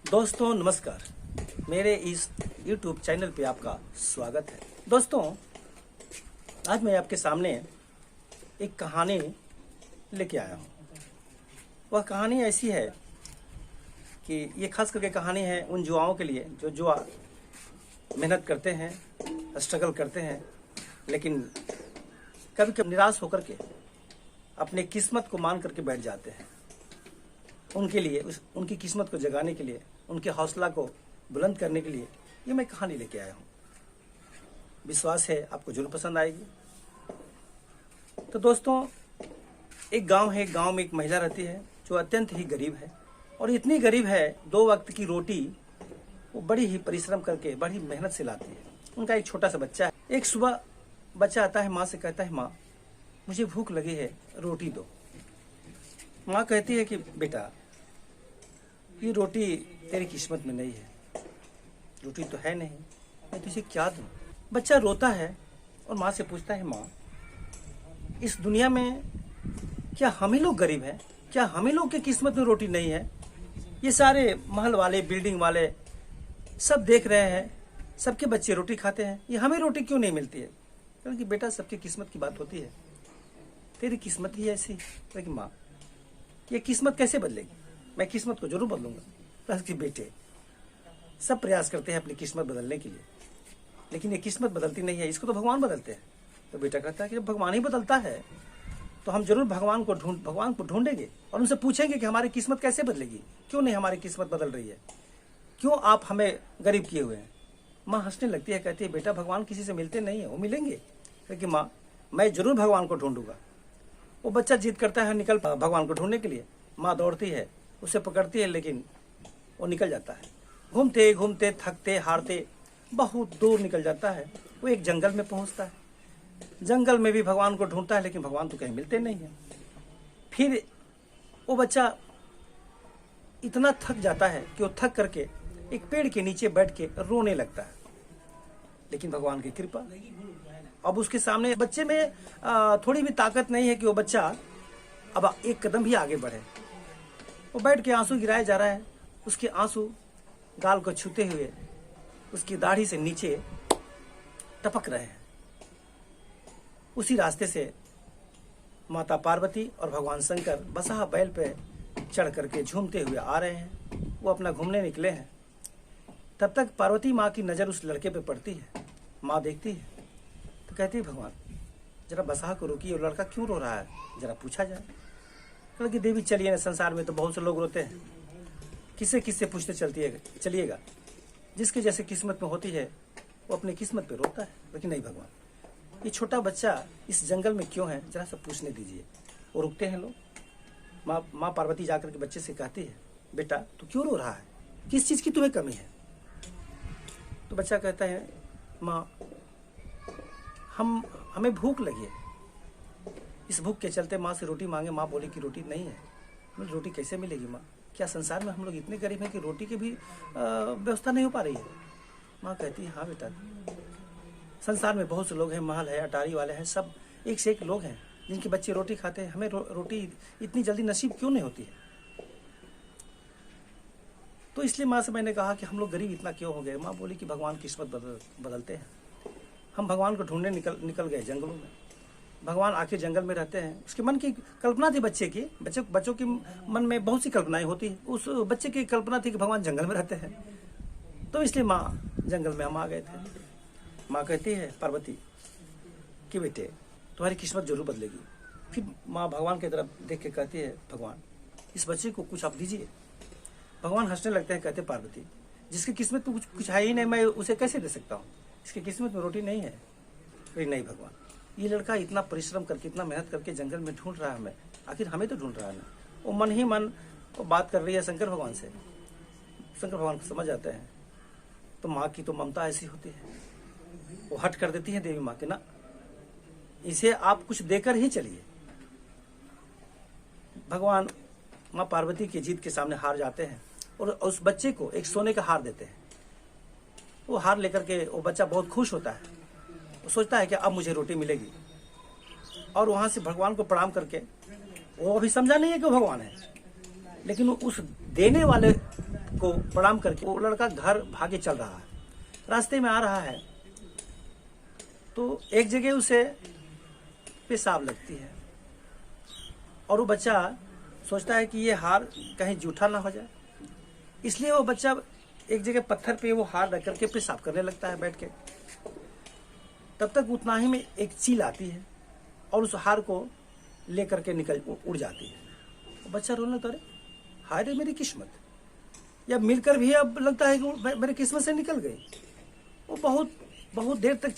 दोस्तों नमस्कार, मेरे इस YouTube चैनल पे आपका स्वागत है। दोस्तों, आज मैं आपके सामने एक कहानी लेके आया हूँ। वह कहानी ऐसी है कि ये खास करके कहानी है उन युवाओं के लिए जो जुआ मेहनत करते हैं, स्ट्रगल करते हैं, लेकिन कभी कभी निराश होकर के अपने किस्मत को मान करके बैठ जाते हैं। उनके लिए उनकी किस्मत को जगाने के लिए, उनके हौसला को बुलंद करने के लिए ये मैं कहानी लेके आया हूँ। विश्वास है आपको जरूर पसंद आएगी। तो दोस्तों, एक गांव है। गांव में एक महिला रहती है जो अत्यंत ही गरीब है, और इतनी गरीब है 2 वक्त की रोटी वो बड़ी ही परिश्रम करके बड़ी मेहनत से लाती है। उनका एक छोटा सा बच्चा है। एक सुबह बच्चा आता है, माँ से कहता है, माँ मुझे भूख लगी है, रोटी दो। माँ कहती है कि बेटा ये रोटी तेरी किस्मत में नहीं है, रोटी तो है नहीं, मैं तुझे क्या दूं। बच्चा रोता है और माँ से पूछता है, माँ इस दुनिया में क्या हम ही लोग गरीब हैं? क्या हम ही लोग की किस्मत में रोटी नहीं है? ये सारे महल वाले, बिल्डिंग वाले सब देख रहे हैं, सबके बच्चे रोटी खाते हैं, ये हमें रोटी क्यों नहीं मिलती है? क्योंकि बेटा सबकी किस्मत की बात होती है, तेरी किस्मत ही ऐसी। लेकिन माँ ये किस्मत कैसे बदलेगी? मैं किस्मत को जरूर बदलूंगा। प्लस कि बेटे सब प्रयास करते हैं अपनी किस्मत बदलने के लिए, लेकिन ये किस्मत बदलती नहीं है, इसको तो भगवान बदलते हैं। तो बेटा कहता है कि जब भगवान ही बदलता है तो हम जरूर भगवान को ढूंढेंगे और उनसे पूछेंगे कि हमारी किस्मत कैसे बदलेगी, क्यों नहीं हमारी किस्मत बदल रही है, क्यों आप हमें गरीब किए हुए हैं। माँ हंसने लगती है, कहती है बेटा भगवान किसी से मिलते नहीं है, वो मिलेंगे। लेकिन माँ मैं जरूर भगवान को ढूंढूंगा। वो बच्चा जिद करता है, निकल भगवान को ढूंढने के लिए। माँ दौड़ती है, उसे पकड़ती है, लेकिन वो निकल जाता है। घूमते घूमते थकते हारते बहुत दूर निकल जाता है। वो एक जंगल में पहुंचता है। जंगल में भी भगवान को ढूंढता है, लेकिन भगवान तो कहीं मिलते नहीं है। फिर वो बच्चा इतना थक जाता है कि वो थक करके एक पेड़ के नीचे बैठ के रोने लगता है। लेकिन भगवान की कृपा, अब उसके सामने बच्चे में थोड़ी भी ताकत नहीं है कि वो बच्चा अब एक कदम भी आगे बढ़े। वो बैठ के आंसू गिराया जा रहा है। उसके आंसू गाल को छूते हुए उसकी दाढ़ी से नीचे टपक रहे हैं। उसी रास्ते से माता पार्वती और भगवान शंकर बसहा बैल पे चढ़ करके झूमते हुए आ रहे हैं। वो अपना घूमने निकले हैं। तब तक पार्वती माँ की नज़र उस लड़के पे पड़ती है। माँ देखती है तो कहती है, भगवान जरा बसहा को रोकिए, वो लड़का क्यों रो रहा है, जरा पूछा जाए। कि देवी चलिए ना, संसार में तो बहुत से लोग रोते हैं, किससे किससे पूछते चलिएगा। जिसके जैसे किस्मत में होती है वो अपनी किस्मत पे रोता है। लेकिन नहीं भगवान, ये छोटा बच्चा इस जंगल में क्यों है, जरा सा पूछने दीजिए। वो रुकते हैं लोग। माँ पार्वती जाकर के बच्चे से कहती है, बेटा तू क्यों रो रहा है, किस चीज़ की तुम्हें कमी है? तो बच्चा कहता है, माँ हमें भूख लगी है, इस भूख के चलते माँ से रोटी मांगे। माँ बोली कि रोटी नहीं है। बोले रोटी कैसे मिलेगी माँ? क्या संसार में हम लोग इतने गरीब हैं कि रोटी की भी व्यवस्था नहीं हो पा रही है? माँ कहती है, हाँ बेटा संसार में बहुत से लोग हैं, महल है, अटारी वाले हैं, सब एक से एक लोग हैं जिनके बच्चे रोटी खाते हैं। हमें रोटी इतनी जल्दी नसीब क्यों नहीं होती है? तो इसलिए माँ से मैंने कहा कि हम लोग गरीब इतना क्यों हो गए। माँ बोली कि भगवान किस्मत बदलते हैं। हम भगवान को ढूंढने निकल गए जंगलों में। भगवान आखिर जंगल में रहते हैं। उसके मन की कल्पना थी, बच्चों के मन में बहुत सी कल्पनाएं होती है। उस बच्चे की कल्पना थी कि भगवान जंगल में रहते हैं, तो इसलिए माँ जंगल में हम आ गए थे। माँ कहती है पार्वती कि बेटे तुम्हारी किस्मत जरूर बदलेगी। फिर माँ भगवान की तरफ देख के कहती है, भगवान इस बच्चे को कुछ आप दीजिए। भगवान हंसने लगते हैं, कहते पार्वती जिसकी किस्मत में कुछ है ही नहीं, मैं उसे कैसे दे सकता हूँ? इसकी किस्मत में रोटी नहीं है। नहीं भगवान, ये लड़का इतना परिश्रम करके, इतना मेहनत करके जंगल में ढूंढ रहा है हमें, आखिर हमें तो ढूंढ रहा है ना। वो मन ही मन वो बात कर रही है शंकर भगवान से। शंकर भगवान को समझ आते हैं। तो माँ की तो ममता ऐसी होती है, वो हट कर देती है देवी माँ के, ना इसे आप कुछ देकर ही चलिए। भगवान माँ पार्वती की जीत के सामने हार जाते हैं और उस बच्चे को एक सोने का हार देते हैं। वो हार लेकर के वो बच्चा बहुत खुश होता है। वो सोचता है कि अब मुझे रोटी मिलेगी, और वहां से भगवान को प्रणाम करके, वो अभी समझा नहीं है कि वो भगवान है, लेकिन उस देने वाले को प्रणाम करके वो लड़का घर भागे चल रहा है। रास्ते में आ रहा है तो एक जगह उसे पेशाब लगती है और वो बच्चा सोचता है कि ये हार कहीं जूठा ना हो जाए, इसलिए वो बच्चा एक जगह पत्थर पे वो हार रख करके पेशाब करने लगता है बैठ के। तब तक उतना ही में एक चील आती है और उस हार को लेकर के निकल उड़ जाती है। बच्चा रोने लगता है, हाय रे मेरी किस्मत, या मिलकर भी अब लगता है कि मेरी किस्मत से निकल गई। वो बहुत देर तक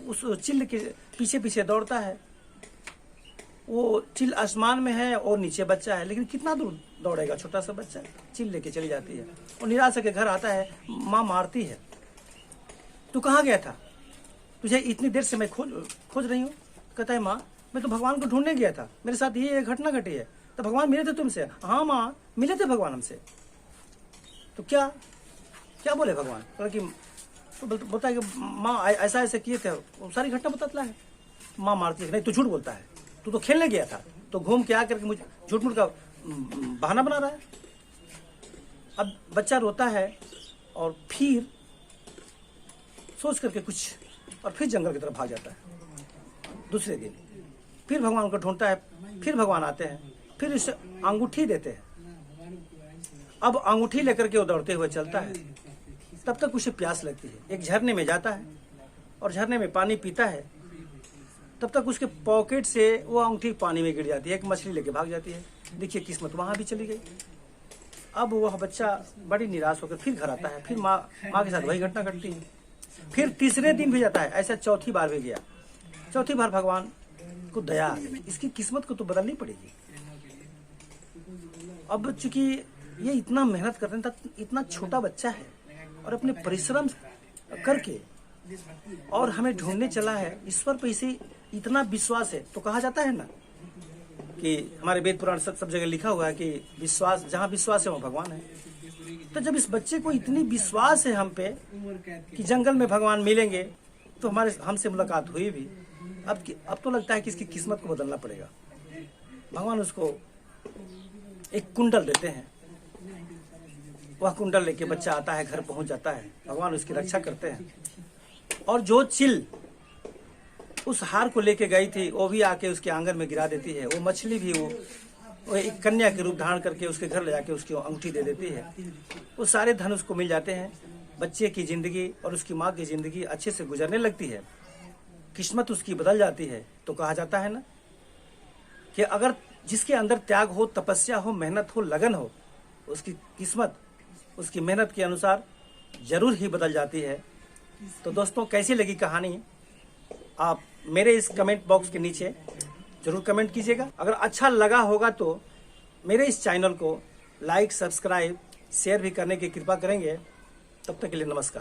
उस चिल्ल के पीछे पीछे दौड़ता है। वो चिल आसमान में है और नीचे बच्चा है, लेकिन कितना दूर दौड़ेगा छोटा सा बच्चा। चिल लेके चली जाती है और निराश होकर घर आता है। माँ मारती है, तू कहाँ गया था, तुझे इतनी देर से मैं खोज रही हूँ। कहता है, माँ मैं तो भगवान को ढूंढने गया था, मेरे साथ ये घटना घटी है। तो भगवान मिले थे तुमसे? हाँ माँ मिले थे भगवान हमसे। तो क्या बोले भगवान? कि तो बोलता है कि माँ ऐसा ऐसे किए थे, वो सारी घटना बताता है। माँ मारती है, नहीं तू झूठ बोलता है, तू तो खेलने गया था, तो घूम के आकर के मुझे झूठ मूठ का बहाना बना रहा है। अब बच्चा रोता है और फिर सोच करके कुछ और फिर जंगल की तरफ भाग जाता है। दूसरे दिन फिर भगवान को ढूंढता है, फिर भगवान आते हैं, फिर इसे अंगूठी देते हैं। अब अंगूठी लेकर के वो दौड़ते हुए चलता है। तब तक उसे प्यास लगती है, एक झरने में जाता है और झरने में पानी पीता है। तब तक उसके पॉकेट से वो अंगूठी पानी में गिर जाती है, एक मछली लेके भाग जाती है। देखिए किस्मत वहां भी चली गई। अब वह बच्चा बड़ी निराश होकर फिर घर आता है, फिर माँ के साथ वही घटना घटती है। फिर तीसरे दिन भी जाता है, ऐसा चौथी बार भी गया। चौथी बार भगवान को दया आ गई, इसकी किस्मत को तो बदलनी पड़ेगी। अब चूंकि ये इतना मेहनत करते हैं, इतना छोटा बच्चा है और अपने परिश्रम करके और हमें ढूंढने चला है, ईश्वर पे इसे इतना विश्वास है। तो कहा जाता है ना कि हमारे वेद पुराण सब जगह लिखा हुआ है कि विश्वास, जहाँ विश्वास है वहाँ भगवान है। तो जब इस बच्चे को इतनी विश्वास है हम पे कि जंगल में भगवान मिलेंगे, तो हमसे मुलाकात हुई भी। अब तो लगता है कि इसकी किस्मत को बदलना पड़ेगा। भगवान उसको एक कुंडल देते हैं। वह कुंडल लेके बच्चा आता है, घर पहुंच जाता है। भगवान उसकी रक्षा करते हैं और जो चिल उस हार को लेके गई थी वो भी आके उसके आंगन में गिरा देती है। वो मछली भी वो एक कन्या के रूप धारण करके उसके घर ले जाके उसकी अंगूठी दे देती है। वो सारे धन उसको मिल जाते हैं। बच्चे की जिंदगी और उसकी माँ की जिंदगी अच्छे से गुजरने लगती है, किस्मत उसकी बदल जाती है। तो कहा जाता है ना कि अगर जिसके अंदर त्याग हो, तपस्या हो, मेहनत हो, लगन हो, उसकी किस्मत उसकी मेहनत के अनुसार जरूर ही बदल जाती है। तो दोस्तों, कैसी लगी कहानी आप मेरे इस कमेंट बॉक्स के नीचे जरूर कमेंट कीजिएगा। अगर अच्छा लगा होगा तो मेरे इस चैनल को लाइक, सब्सक्राइब, शेयर भी करने की कृपा करेंगे। तब तक के लिए नमस्कार।